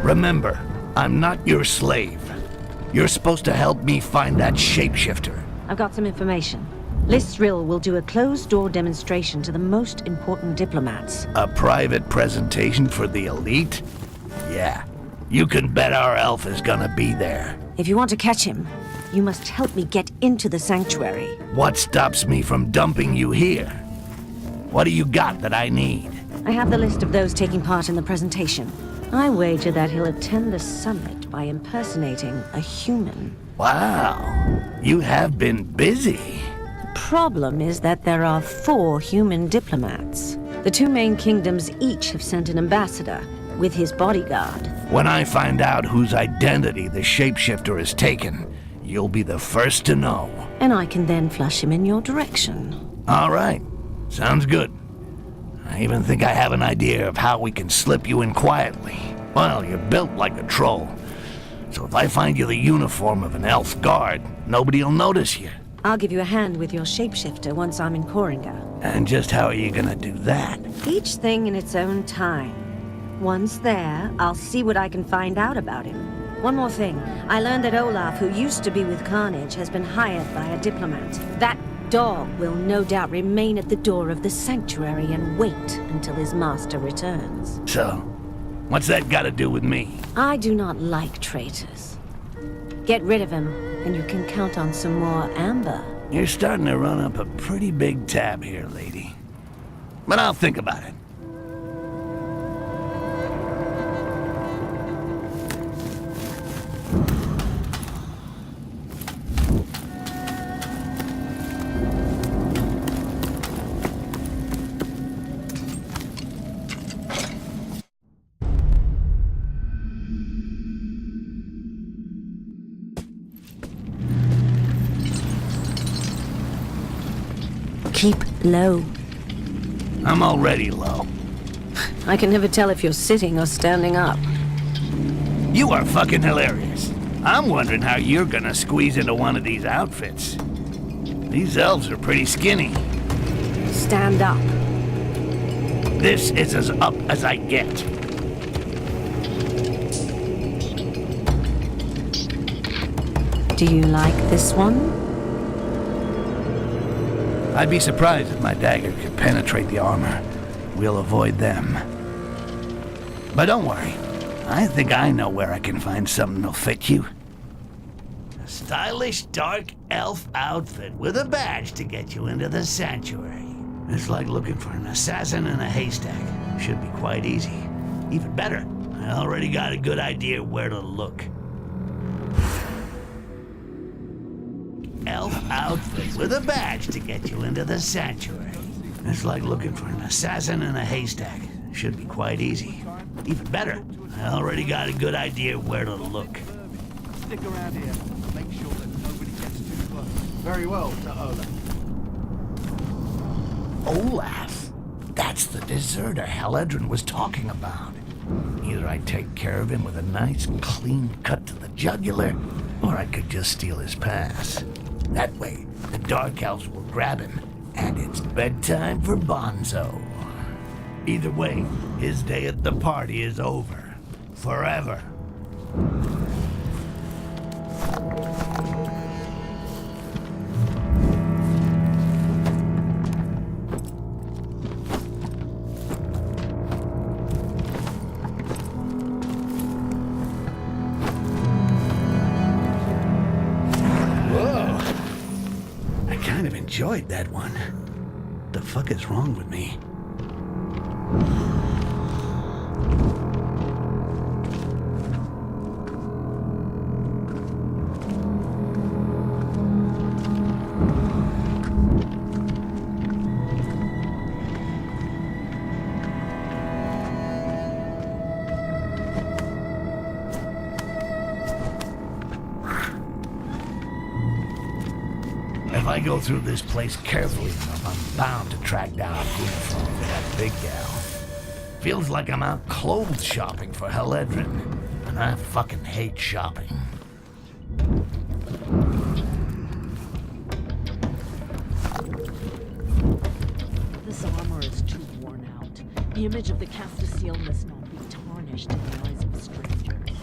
Remember, I'm not your slave. You're supposed to help me find that shapeshifter. I've got some information. Lysril will do a closed-door demonstration to the most important diplomats. A private presentation for the elite? Yeah, you can bet our elf is gonna be there. If you want to catch him, you must help me get into the sanctuary. What stops me from dumping you here? What do you got that I need? I have the list of those taking part in the presentation. I wager that he'll attend the summit by impersonating a human. Wow, you have been busy. The problem is that there are 4 human diplomats. The 2 main kingdoms each have sent an ambassador with his bodyguard. When I find out whose identity the shapeshifter has taken, you'll be the first to know. And I can then flush him in your direction. All right, sounds good. I even think I have an idea of how we can slip you in quietly. Well, you're built like a troll. So if I find you the uniform of an elf guard, nobody'll notice you. I'll give you a hand with your shapeshifter once I'm in Koringa. And just how are you gonna do that? Each thing in its own time. Once there, I'll see what I can find out about him. One more thing. I learned that Olaf, who used to be with Carnage, has been hired by a diplomat. That dog will no doubt remain at the door of the sanctuary and wait until his master returns. So, what's that got to do with me? I do not like traitors. Get rid of him, and you can count on some more amber. You're starting to run up a pretty big tab here, lady. But I'll think about it. Keep low. I'm already low. I can never tell if you're sitting or standing up. You are fucking hilarious. I'm wondering how you're gonna squeeze into one of these outfits. These elves are pretty skinny. Stand up. This is as up as I get. Do you like this one? I'd be surprised if my dagger could penetrate the armor. We'll avoid them. But don't worry. I think I know where I can find something that'll fit you. A stylish dark elf outfit with a badge to get you into the sanctuary. It's like looking for an assassin in a haystack. Should be quite easy. Even better, I already got a good idea where to look. Elf outfit with a badge to get you into the sanctuary. It's like looking for an assassin in a haystack. Should be quite easy. Even better, I already got a good idea where to look. Stick around here. Make sure that nobody gets too close. Very well, Sir Olaf. Olaf? That's the deserter Haledrin was talking about. Either I take care of him with a nice, clean cut to the jugular, or I could just steal his pass. That way, the Dark Elves will grab him, and it's bedtime for Bonzo. Either way, his day at the party is over. Forever. Enjoyed that one. The fuck is wrong with me? If I go through this place carefully enough, I'm bound to track down a uniform for that big gal. Feels like I'm out clothes shopping for Haledrin, and I fucking hate shopping. This armor is too worn out. The image of the Castasiel must not be tarnished in the eyes of strangers.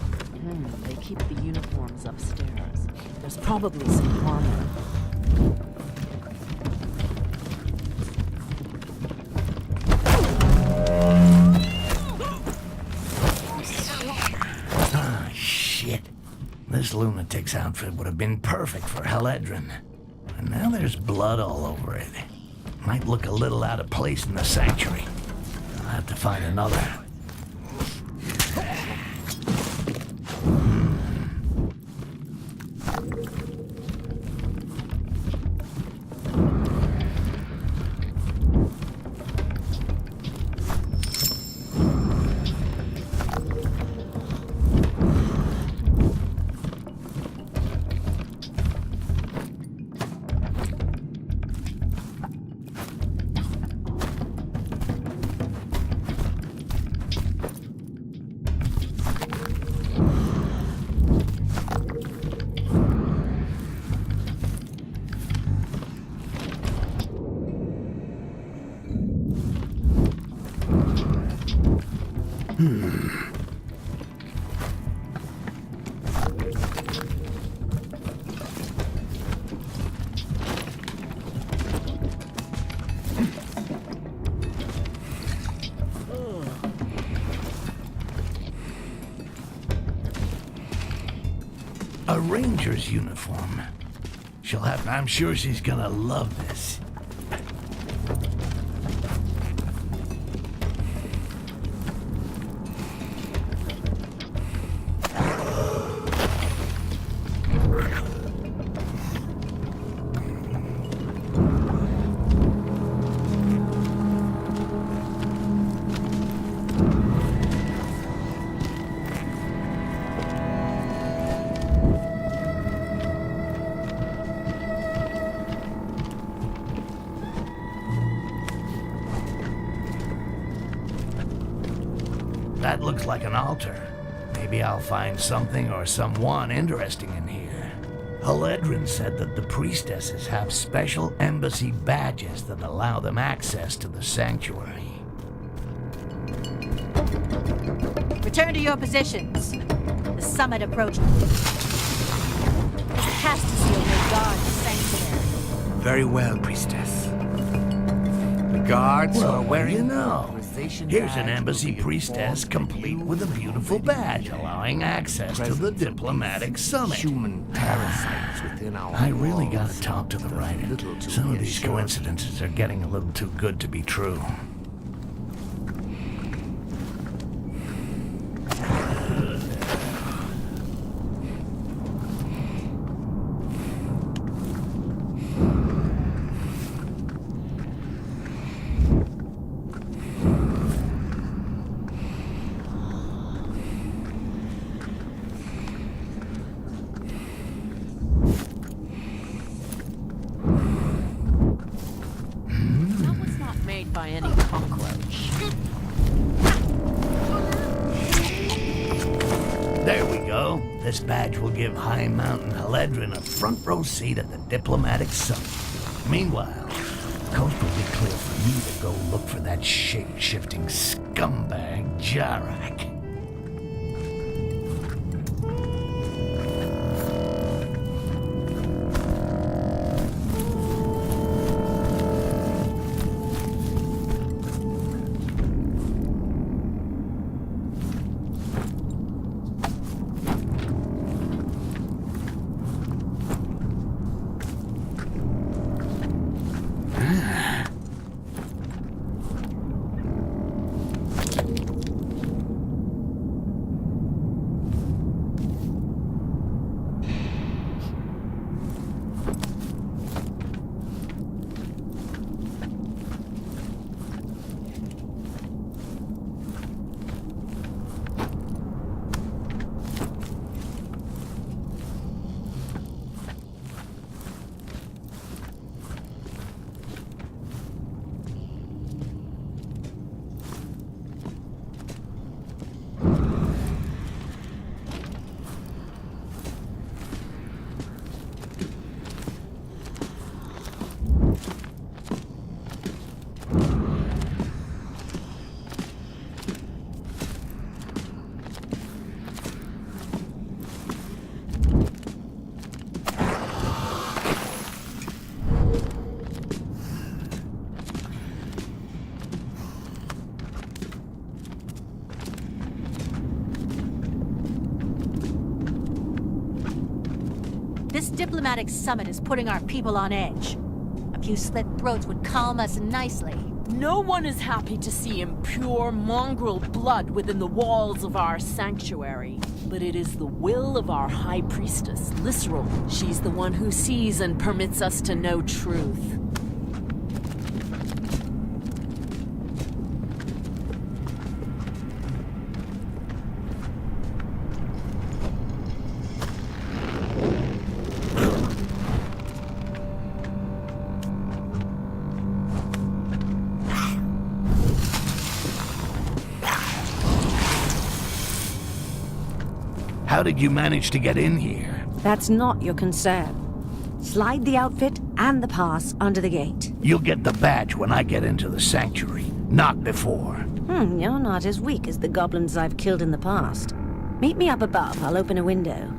They keep the uniforms upstairs. There's probably some armor. Ah, shit. This lunatic's outfit would have been perfect for Haledrin. And now there's blood all over it. Might look a little out of place in the sanctuary. I'll have to find another. A ranger's uniform. I'm sure she's gonna love this. That looks like an altar. Maybe I'll find something or someone interesting in here. Haledrin said that the priestesses have special embassy badges that allow them access to the sanctuary. Return to your positions. The summit approaches. The Castasiel will guard the sanctuary. Very well, priestess. The guards Well, are wearing you know, authorization here's an badge embassy will be priestess informed complete that with a you beautiful have badge already allowing access to the presence of diplomatic these summit. Human parasites within our I really walls. gotta talk to the There's writer. little to Some of these reassure me. coincidences are getting a little too good to be true. That was not made by any cockroach. There we go. This badge will give High Mountain Haledrin a front row seat at the diplomatic summit. Meanwhile, the coast will be clear for me to go look for that shape-shifting scumbag Jarak. This diplomatic summit is putting our people on edge. A few slit throats would calm us nicely. No one is happy to see impure mongrel blood within the walls of our sanctuary. But it is the will of our High Priestess, Lysral. She's the one who sees and permits us to know truth. How did you manage to get in here? That's not your concern. Slide the outfit and the pass under the gate. You'll get the badge when I get into the sanctuary, not before. You're not as weak as the goblins I've killed in the past. Meet me up above. I'll open a window.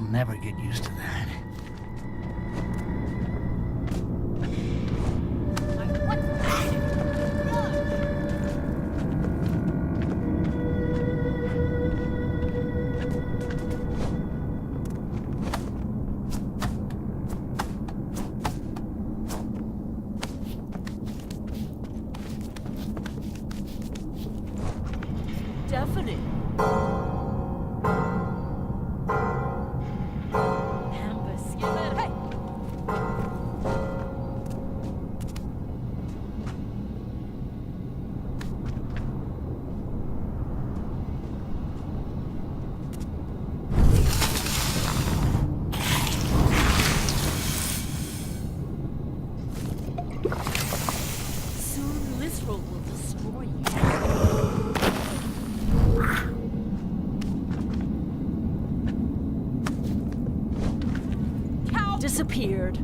Never get used to that. Definite. Soon Lysral will destroy you. Cow disappeared.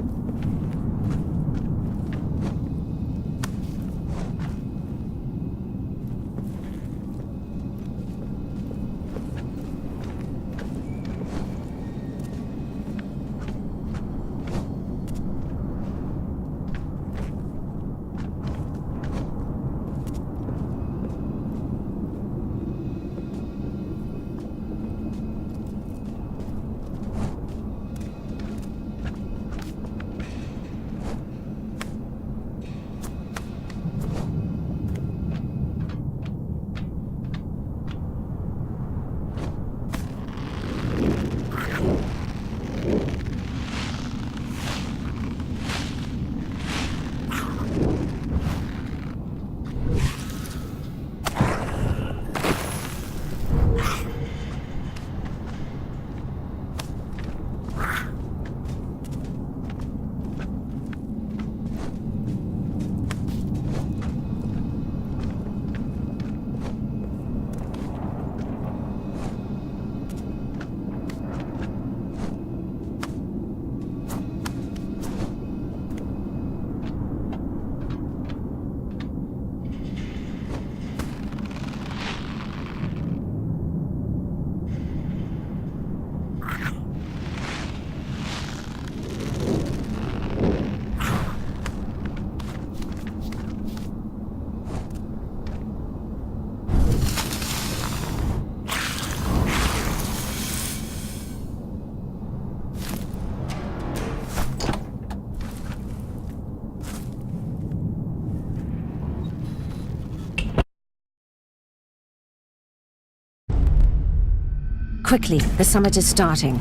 Quickly, the summit is starting.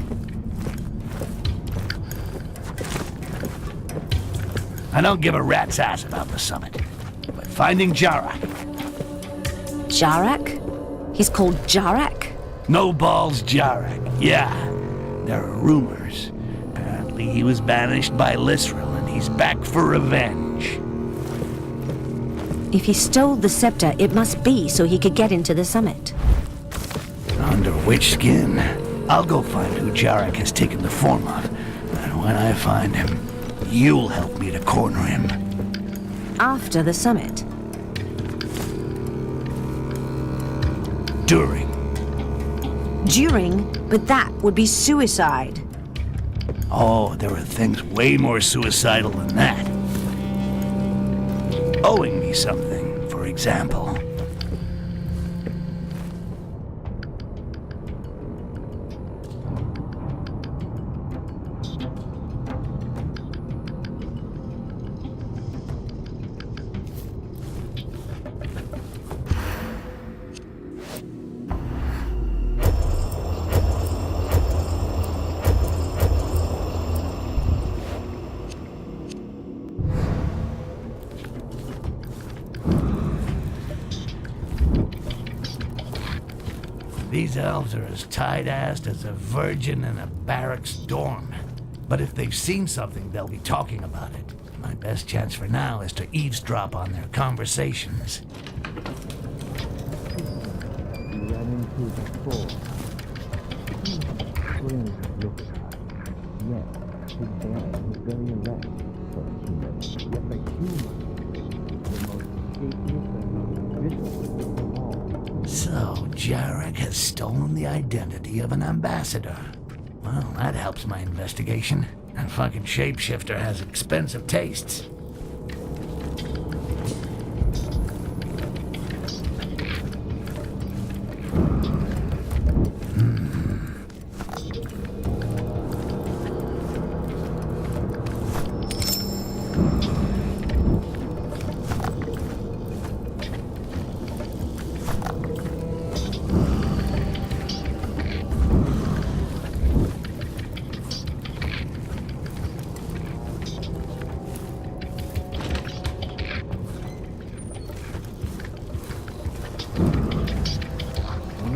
I don't give a rat's ass about the summit, but finding Jarak. Jarak? He's called Jarak? No balls Jarak, yeah. There are rumors. Apparently he was banished by Lisrel and he's back for revenge. If he stole the scepter, it must be so he could get into the summit. Under which skin? I'll go find who Jarak has taken the form of. And when I find him, you'll help me to corner him. After the summit. During. During? But that would be suicide. Oh, there are things way more suicidal than that. Owing me something, for example. These elves are as tight-assed as a virgin in a barracks dorm. But if they've seen something, they'll be talking about it. My best chance for now is to eavesdrop on their conversations. So, Jarak has stolen the identity of an ambassador. Well, that helps my investigation. That fucking shapeshifter has expensive tastes.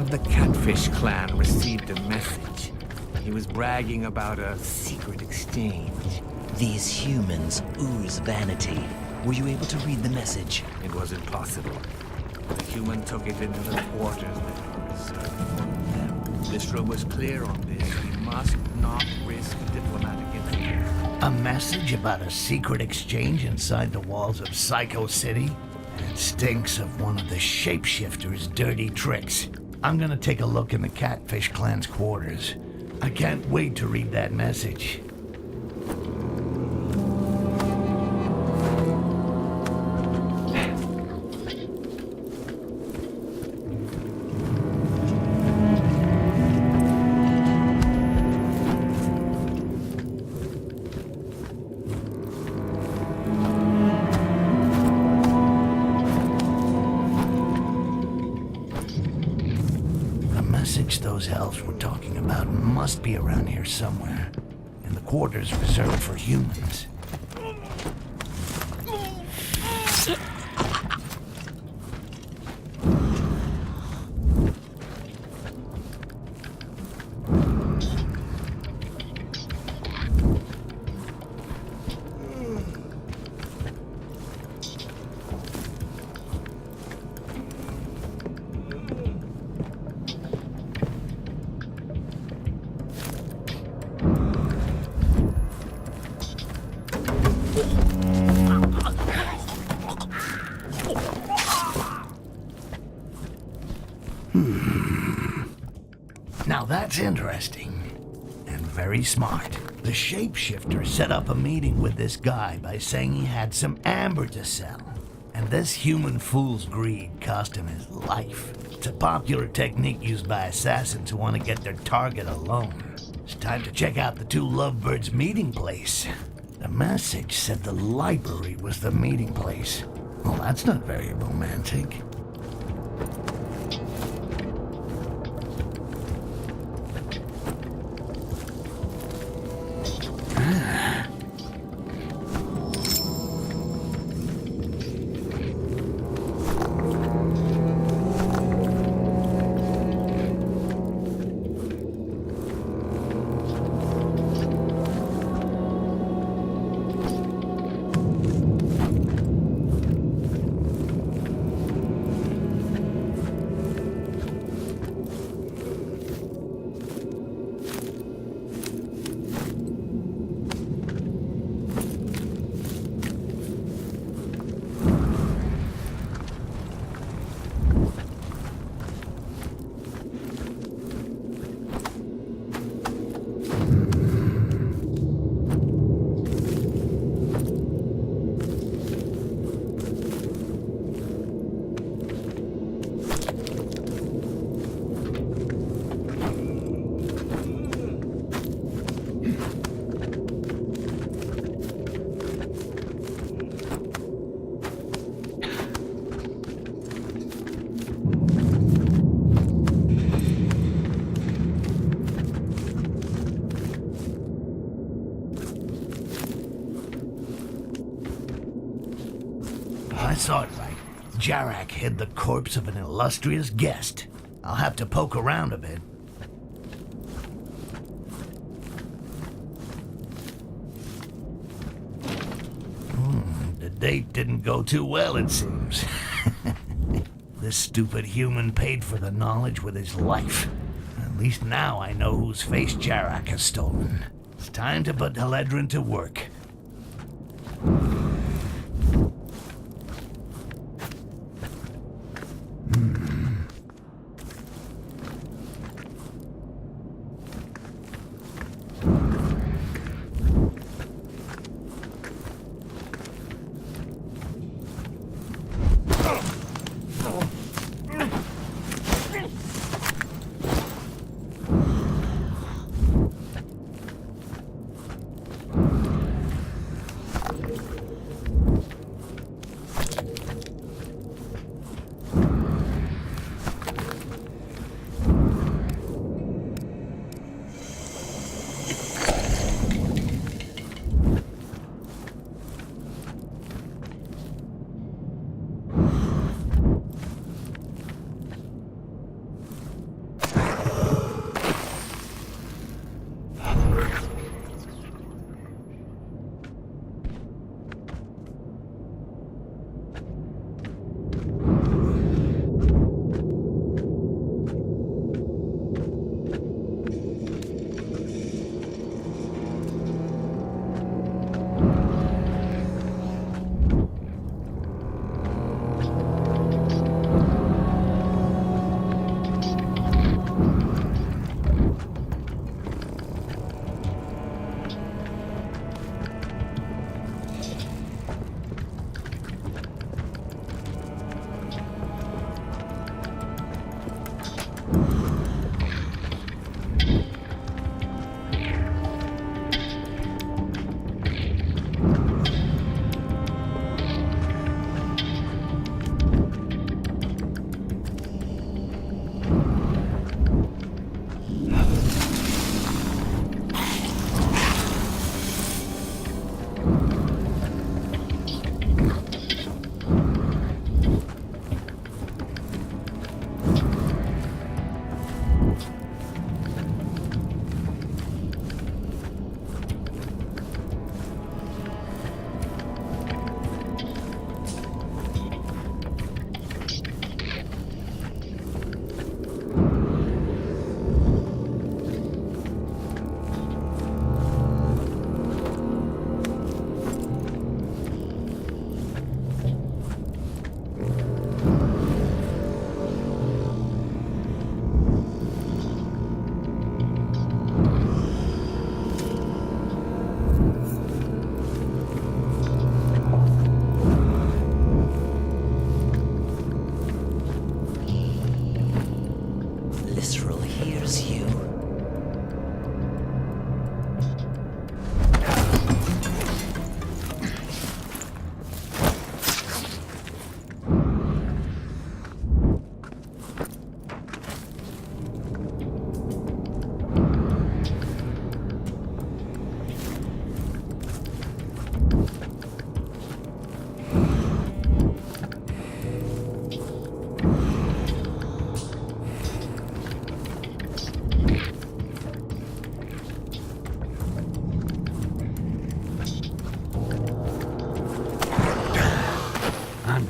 The Catfish clan received a message. He was bragging about a secret exchange. These humans ooze vanity. Were you able to read the message? It was impossible. The human took it into the quarters that were reserved for them. Lisra was clear on this. We must not risk diplomatic interference. A message about a secret exchange inside the walls of Psycho City? It stinks of one of the shapeshifter's dirty tricks. I'm gonna take a look in the Catfish clan's quarters. I can't wait to read that message. Those elves were talking about must be around here somewhere, in the quarters reserved for humans. Now that's interesting. And very smart. The shapeshifter set up a meeting with this guy by saying he had some amber to sell. And this human fool's greed cost him his life. It's a popular technique used by assassins who want to get their target alone. It's time to check out the two lovebirds' meeting place. The message said the library was the meeting place. Well, that's not very romantic. saw it right. Jarak hid the corpse of an illustrious guest. I'll have to poke around a bit. The date didn't go too well, it seems. This stupid human paid for the knowledge with his life. At least now I know whose face Jarak has stolen. It's time to put Haledrin to work.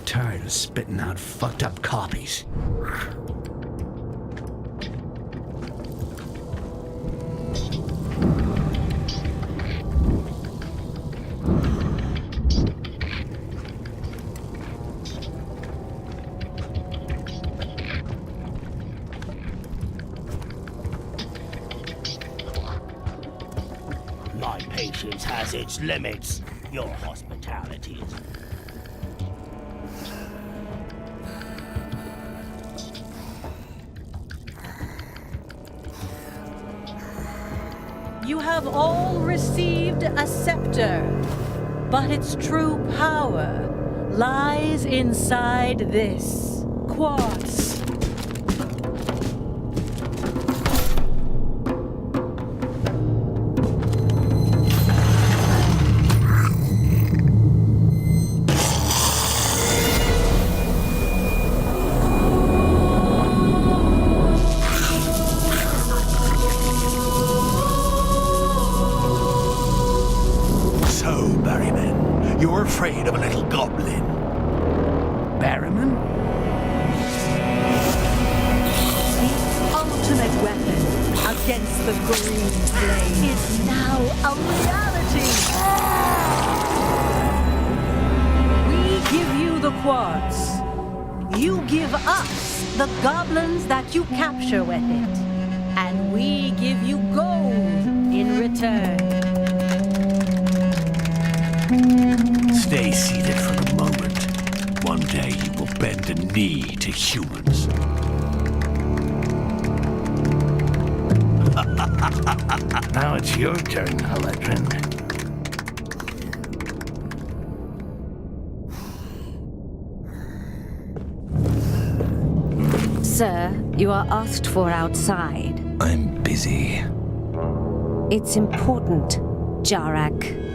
Tired of spitting out fucked up copies. My patience has its limits. Your hospitality is... You have all received a scepter, but its true power lies inside this quartz. afraid of a little goblin. Barrowman? The ultimate weapon against the green flame is now a reality. We give you the quartz. You give us the goblins that you capture with it. And we give you gold in return. Stay seated for a moment. One day you will bend a knee to humans. Now it's your turn, Haledrin. Sir, you are asked for outside. I'm busy. It's important, Jarak.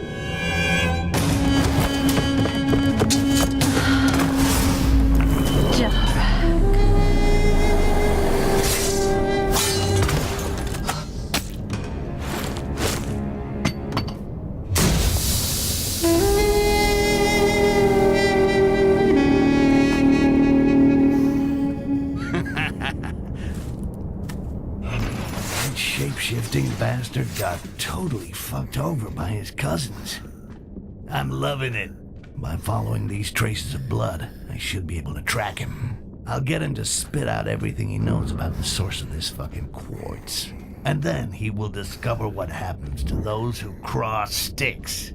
Shape-shifting bastard got totally fucked over by his cousins. I'm loving it. By following these traces of blood, I should be able to track him. I'll get him to spit out everything he knows about the source of this fucking quartz. And then he will discover what happens to those who cross Styx.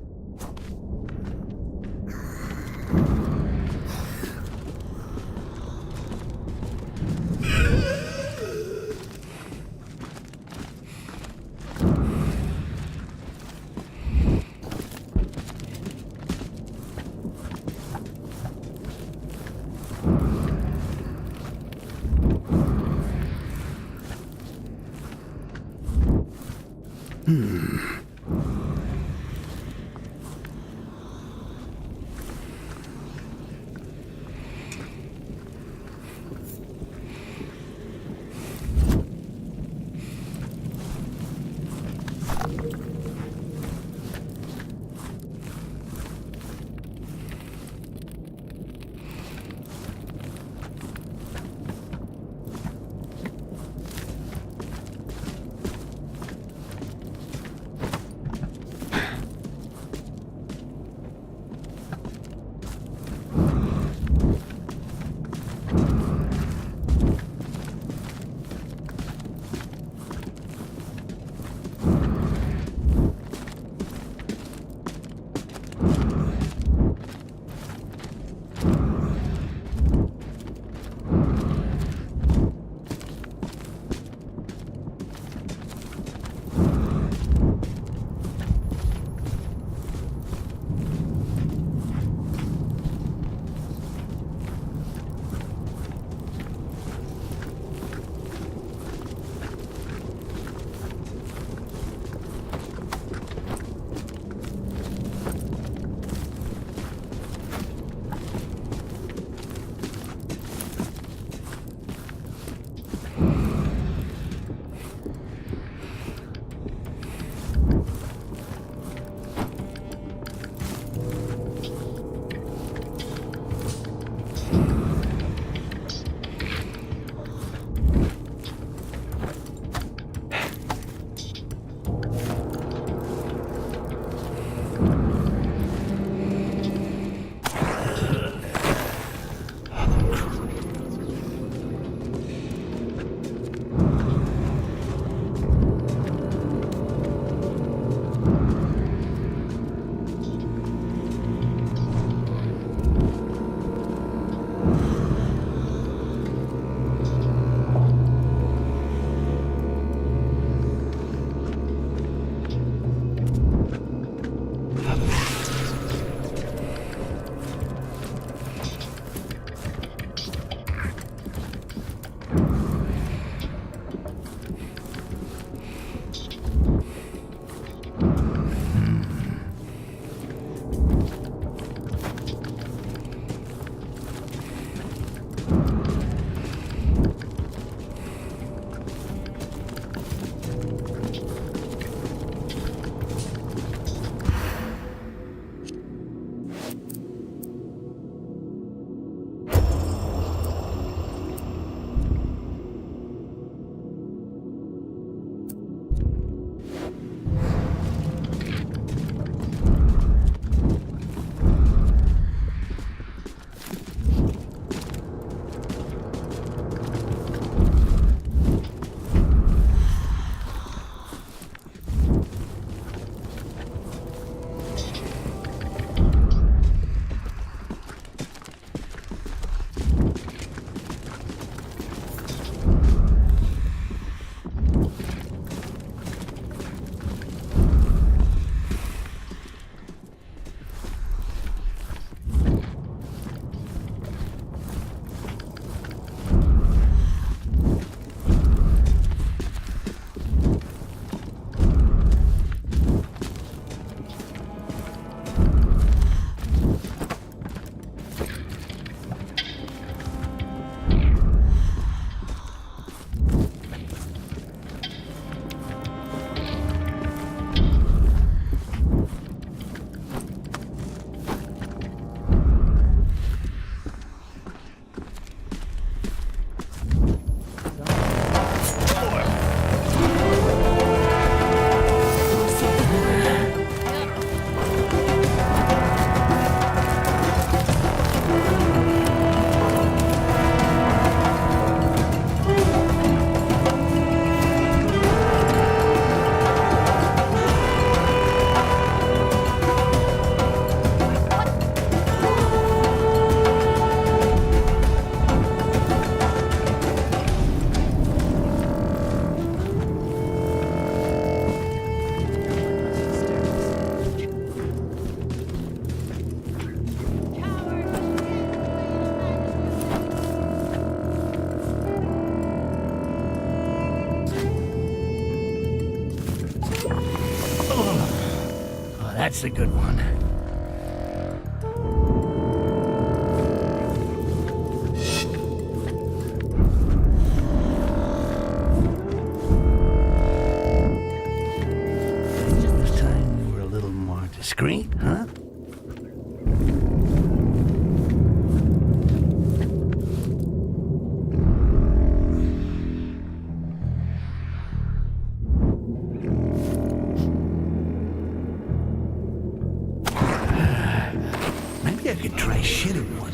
That's a good one. This time we're a little more discreet, huh? Maybe I could try shitting one.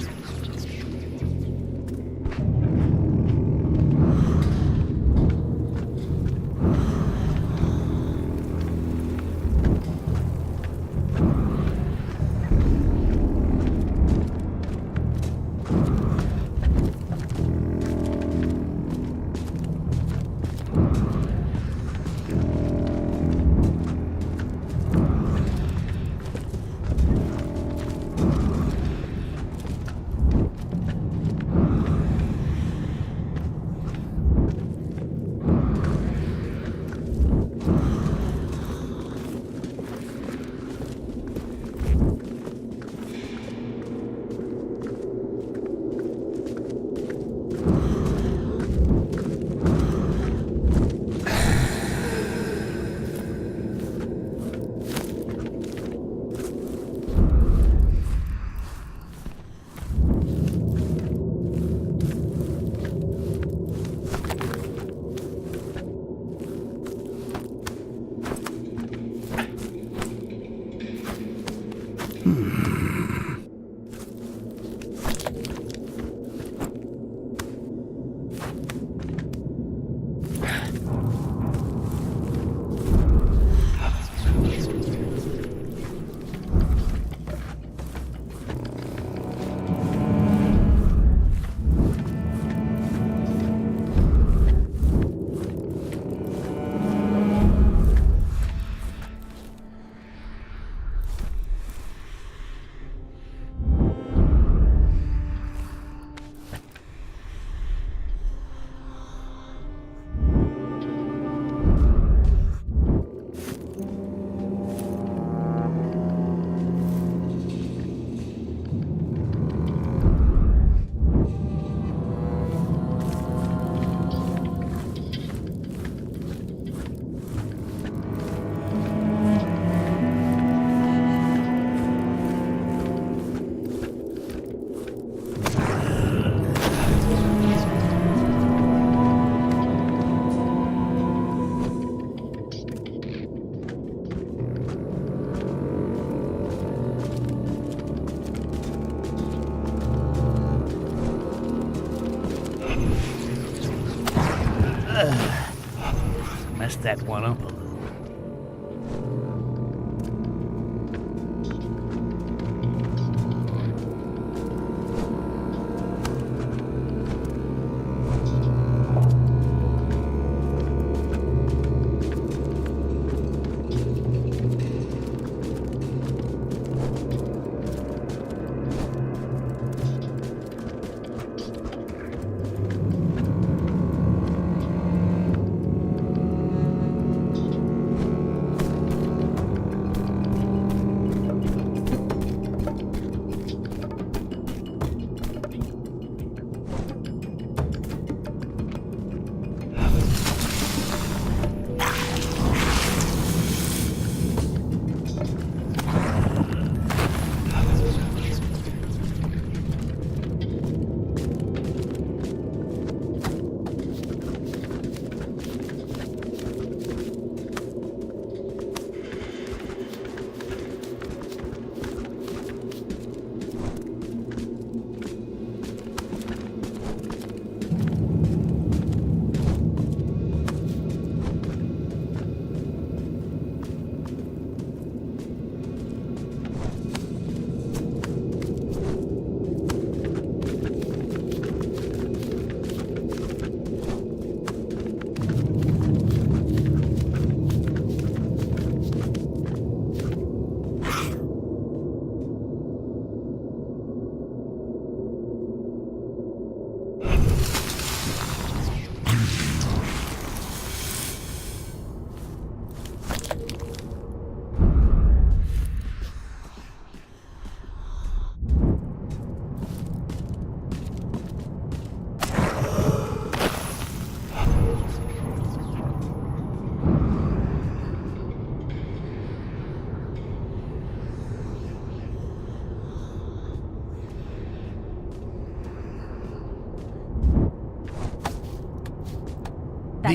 Messed that one up a little.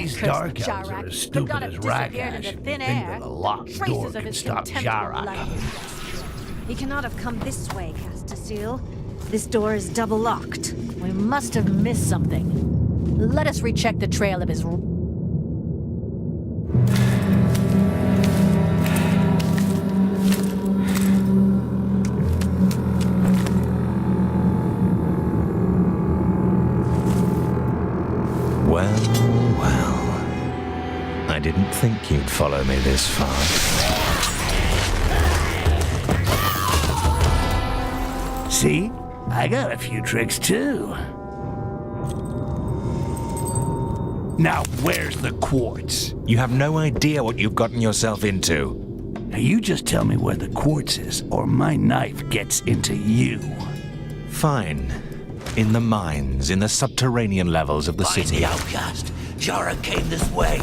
These curse dark the elves are Jarak. as They've stupid got him as disappeared Rakash. into They thin think air. that a locked door Traces of can his stop contemptible Jarak. life. He cannot have come this way, Castaseal. This door is double locked. We must have missed something. Let us recheck the trail of his... Well. I didn't think you'd follow me this far. See? I got a few tricks too. Now, where's the quartz? You have no idea what you've gotten yourself into. Now, you just tell me where the quartz is, or my knife gets into you. Fine. In the mines, in the subterranean levels of the Find city. the outcast. Jarak came this way.